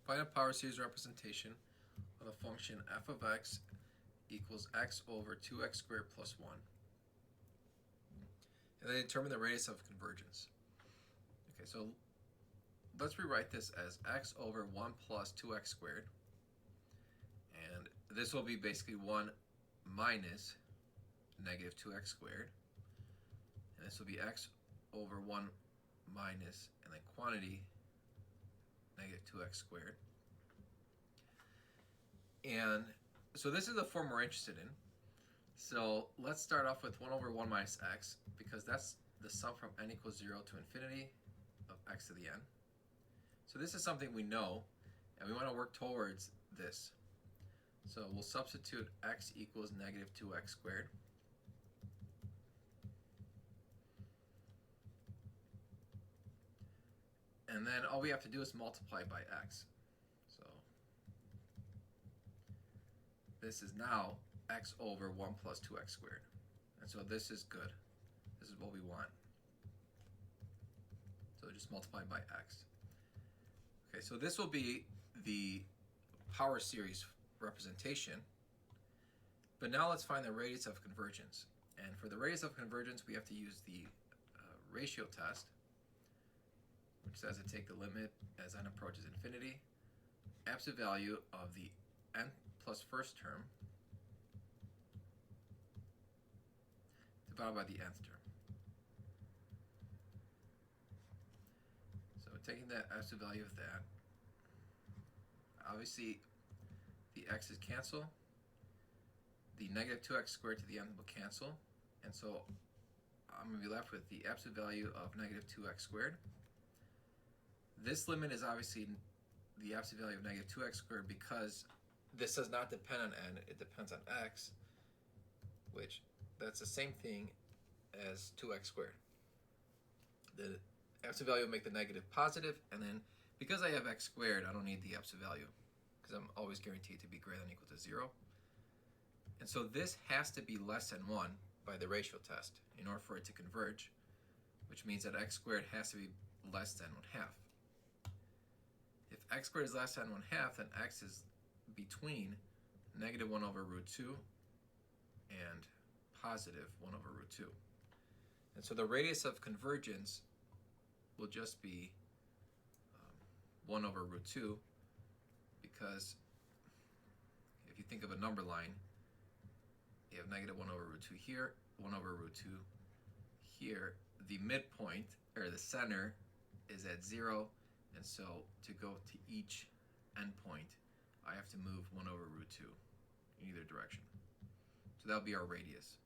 Find a power series representation of the function f of x equals x over 2x squared plus 1. And then determine the radius of convergence. Okay, so let's rewrite this as x over 1 plus 2x squared. And this will be basically 1 minus negative 2x squared. And this will be x over 1 minus, and then quantity, negative 2x squared. And so this is the form we're interested in. So let's start off with 1 over 1 minus x, because that's the sum from n equals 0 to infinity of x to the n. So this is something we know, and we want to work towards this. So we'll substitute x equals negative 2x squared. And then all we have to do is multiply by x. So this is now x over 1 plus 2x squared. And so this is good. This is what we want. So just multiply by x. Okay, so this will be the power series representation. But now let's find the radius of convergence. And for the radius of convergence, we have to use the ratio test, which says to take the limit as n approaches infinity, absolute value of the n plus first term divided by the nth term. So taking the absolute value of that, obviously the x's cancel, the negative 2x squared to the n will cancel, and so I'm going to be left with the absolute value of negative 2x squared. This limit is obviously the absolute value of negative 2x squared because this does not depend on n, it depends on x, which that's the same thing as 2x squared. The absolute value will make the negative positive, and then because I have x squared, I don't need the absolute value because I'm always guaranteed to be greater than or equal to 0. And so this has to be less than 1 by the ratio test in order for it to converge, which means that x squared has to be less than 1/2. If x squared is less than 1/2, then x is between negative 1 over root 2 and positive 1 over root 2. And so the radius of convergence will just be 1 over root 2, because if you think of a number line, you have negative 1 over root 2 here, 1 over root 2 here. The midpoint, or the center, is at 0, and so to go to each endpoint, I have to move 1 over root 2 in either direction. So that'll be our radius.